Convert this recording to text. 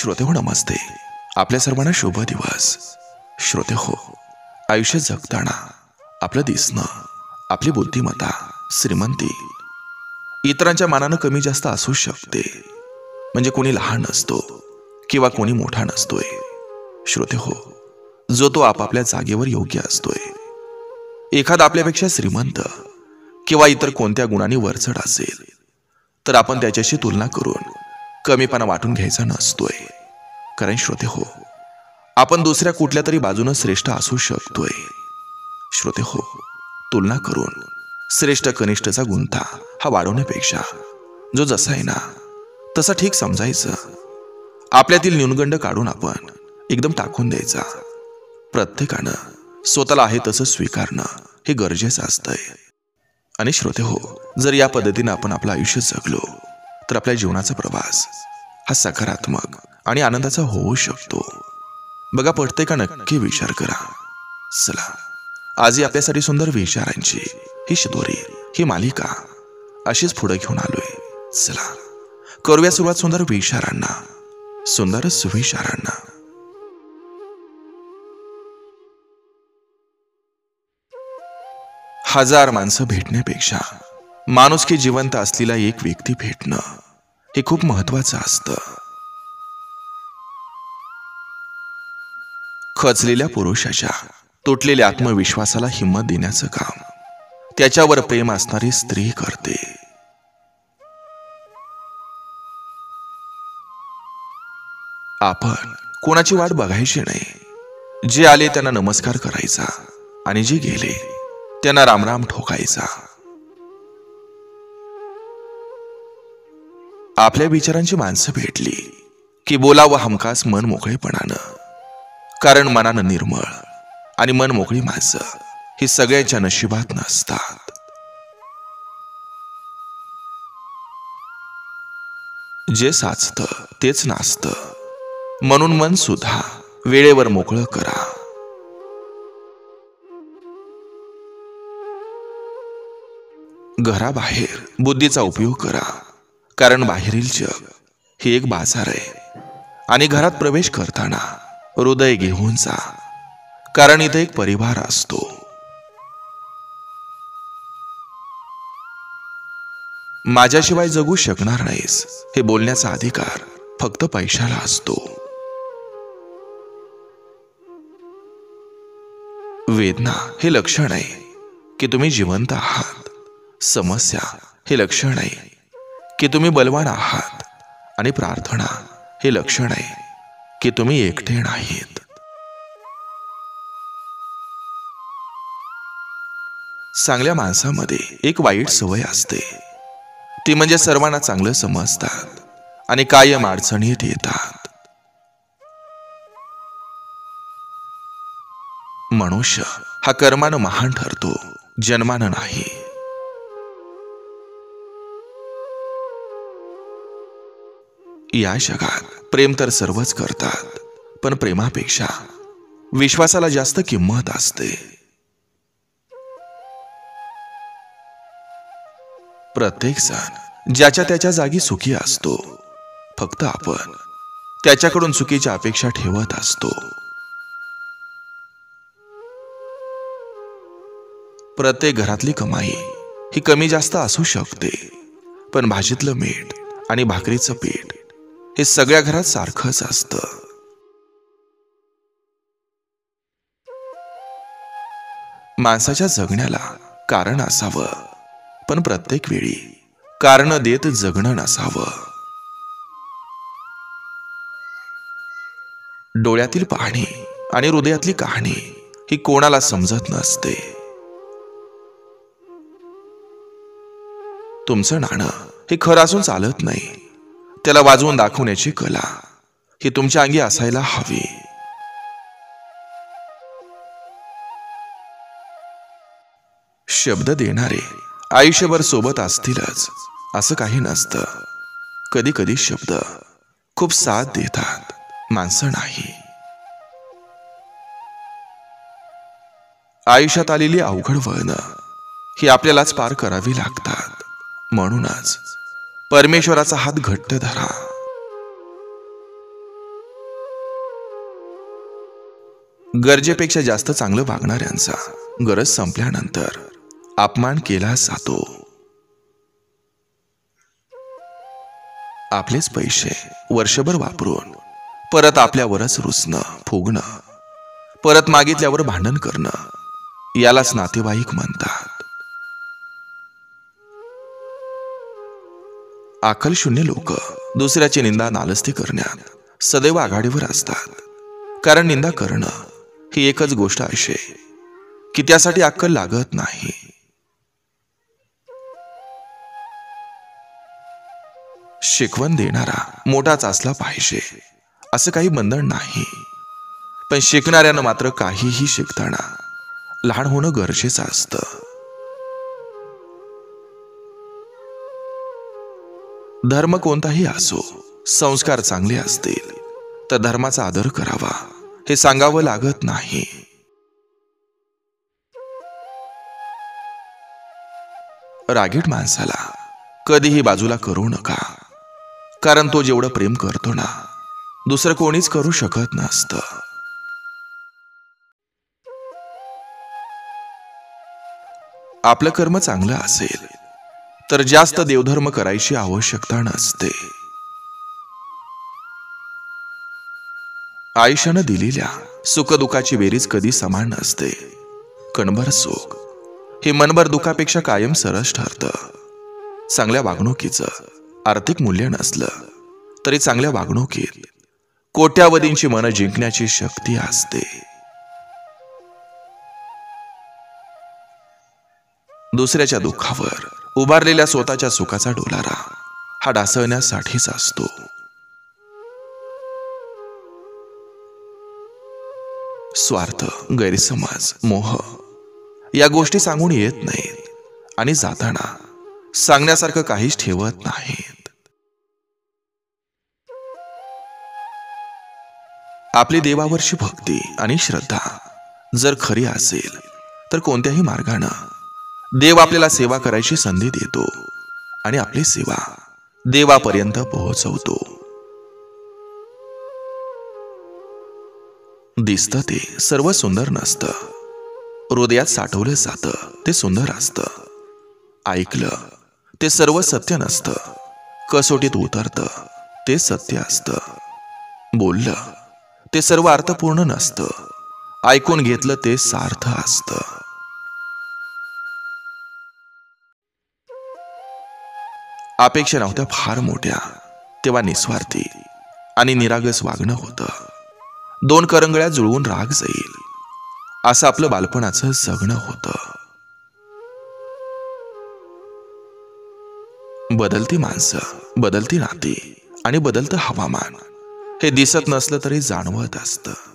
श्रोते हो नमस्ते. आपल्या सर्वांना शुभ दिवस. श्रोते हो, आयुष्य जगताना आपलं दिसणं, आपली बुद्धिमत्ता, श्रीमंती इतरांच्या मानानं कमी जास्त असू शकते. म्हणजे कोणी लहान नसतो किंवा कोणी मोठा नसतोय. श्रोते हो, जो तो आपापल्या जागेवर योग्य असतोय. एखादा आपल्यापेक्षा श्रीमंत किंवा इतर कोणत्या गुणांनी वरचढ असेल तर आपण त्याच्याशी तुलना करून कमीपणा वाटून घ्यायचा नसतोय. कारण श्रोते हो, आपण दुसऱ्या कुठल्या तरी बाजूने श्रेष्ठ असू शकतोय. श्रोते हो, तुलना करून श्रेष्ठ कनिष्ठचा गुंता हा वाढवण्यापेक्षा जो जसा आहे ना तसा ठीक समजायचं. आपल्यातील न्यूनगंड काढून आपण एकदम टाकून द्यायचा. प्रत्येकानं स्वतःला आहे तसं स्वीकारणं हे गरजेचं असतंय. आणि श्रोते हो, जर या पद्धतीनं आपण आपलं आयुष्य जगलो तर आपल्या जीवनाचा प्रवास हा सकारात्मक आणि आनंदाचा होऊ शकतो. बघा, पटतंय का? नक्की विचार करा. चला, आजही आपल्यासाठी सुंदर विचारांची ही शिदोरी, ही मालिका अशीच पुढे घेऊन आलोय. चला, करूया सुरुवात सुंदर विचारांना, सुंदर सुविचारांना. हजार माणसं भेटण्यापेक्षा माणुसकी जिवंत असलेला एक व्यक्ती भेटणं हे खूप महत्वाचं असतं. खचलेल्या पुरुषाच्या तुटलेल्या आत्मविश्वासाला हिंमत देण्याचं काम त्याच्यावर प्रेम असणारी स्त्री करते. आपण कोणाची वाट बघायची नाही. जे आले त्यांना नमस्कार करायचा आणि जे गेले त्यांना रामराम ठोकायचा. आपल्या विचारांची माणसं भेटली की बोलावं हमखास मन मोकळेपणानं. कारण मनानं निर्मळ आणि मन मोकळी माणसं ही सगळ्यांच्या नशिबात नसतात. जे साचतं तेच नाचतं. म्हणून मन सुद्धा वेळेवर मोकळं करा. घराबाहेर बुद्धीचा उपयोग करा. कारण बाहेरील जग हे एक बाजार आहे. आणि घरात प्रवेश करताना हृदय घेऊन जा. कारण इथे एक परिवार असतो. माझ्याशिवाय जगू शकणार नाहीस हे बोलण्याचा अधिकार फक्त पैशाला असतो. वेदना हे लक्षण आहे की तुम्ही जिवंत आहात. समस्या हे लक्षण आहे की तुम्ही बलवान आहात. आणि प्रार्थना हे लक्षण आहे की तुम्ही एकटे नाहीत. चांगल्या माणसामध्ये एक वाईट सवय असते. ती म्हणजे सर्वांना चांगलं समजतात आणि कायम अडचणीत येतात. मनुष्य हा कर्मानं महान ठरतो, जन्मानं नाही. या जगात प्रेम तर सर्वच करतात, पण प्रेमापेक्षा विश्वासाला जास्त किंमत असते. प्रत्येक जण ज्याच्या त्याच्या जागी सुखी असतो. फक्त आपण त्याच्याकडून चुकीच्या अपेक्षा ठेवत असतो. प्रत्येक घरातली कमाई ही कमी जास्त असू शकते, पण भाजीतलं मीठ आणि भाकरीचं पीठ हे सगळ्या घरात सारखंच असतं. माणसाच्या जगण्याला कारण असावं, पण प्रत्येक वेळी कारण देत जगणं नसावं. डोळ्यातील पाहणी आणि हृदयातली कहाणी ही कोणाला समजत नसते. तुमचं नाणं हे खरं असून चालत नाही. त्याला वाजवून दाखवण्याची कला ही तुमच्या अंगी असायला हवी. शब्द देणारे आयुष्यभर सोबत असतीलच असं काही नसतं. कधी कधी शब्द खूप साथ देतात, माणसं नाही. आयुष्यात आलेली अवघड वळणं ही आपल्यालाच पार करावी लागतात. म्हणूनच परमेश्वराचा हात घट्ट धरा. गरजेपेक्षा जास्त चांगलं वागणाऱ्यांचा गरज संपल्यानंतर अपमान केला जातो. आपलेच पैसे वर्षभर वापरून परत आपल्यावरच रुसणं, फुगणं, परत मागितल्यावर भांडण करणं यालाच नातेवाईक म्हणतात. अक्कलशून्य लोक दुसऱ्याची निंदा नालस्ती करण्यात सदैव आघाडीवर असतात. कारण निंदा करणं ही एकच गोष्ट अशी की त्यासाठी अक्कल लागत नाही. शिकवण देणारा मोठाच असला पाहिजे असं काही बंधन नाही. पण शिकणाऱ्यानं मात्र काहीही शिकताना लहान होणं गरजेचं असतं. धर्म कोणताही असो, संस्कार चांगले असतील तर धर्माचा आदर करावा हे सांगावं लागत नाही. रागीट माणसाला कधीही बाजूला करू नका. कारण तो जेवढं प्रेम करतो ना, दुसरं कोणीच करू शकत नसतं. आपलं कर्म चांगलं असेल तर जास्त देवधर्म करायची आवश्यकता नसते. आयुष्यानं दिलेल्या सुखदुःखाची बेरीज कधी समान नसते. कणभर सुख हे मनभर दुःखापेक्षा कायम सरस ठरतं. चांगल्या वागणुकीचं आर्थिक मूल्य नसलं तरी चांगल्या वागणुकीत कोट्यावधींची मनं जिंकण्याची शक्ती असते. दुसऱ्याच्या दुःखावर उभारलेल्या स्वतःच्या सुखाचा डोलारा हा ढासळण्यासाठीच असतो. स्वार्थ, गैरसमज, मोह या गोष्टी सांगून येत नाहीत आणि जाताना सांगण्यासारखं काहीच ठेवत नाहीत. आपली देवावरची भक्ती आणि श्रद्धा जर खरी असेल तर कोणत्याही मार्गानं देव आपल्याला सेवा करायची संधी देतो आणि आपली सेवा देवापर्यंत पोहोचवतो. दिसतं ते सर्व सुंदर नसतं. हृदयात साठवलं जातं ते सुंदर असतं. ऐकलं ते सर्व सत्य नसतं. कसोटीत उतरतं ते सत्य असतं. बोललं ते सर्व अर्थपूर्ण नसतं. ऐकून घेतलं ते सार्थ असतं. अपेक्षा नव्हत्या फार मोठ्या तेव्हा निस्वार्थी आणि निरागस वागणं होतं. दोन करंगळ्या जुळवून राग जाईल असं आपलं बालपणाचं जगणं होतं. बदलती माणसं, बदलती नाती आणि बदलतं हवामान हे दिसत नसलं तरी जाणवत असतं.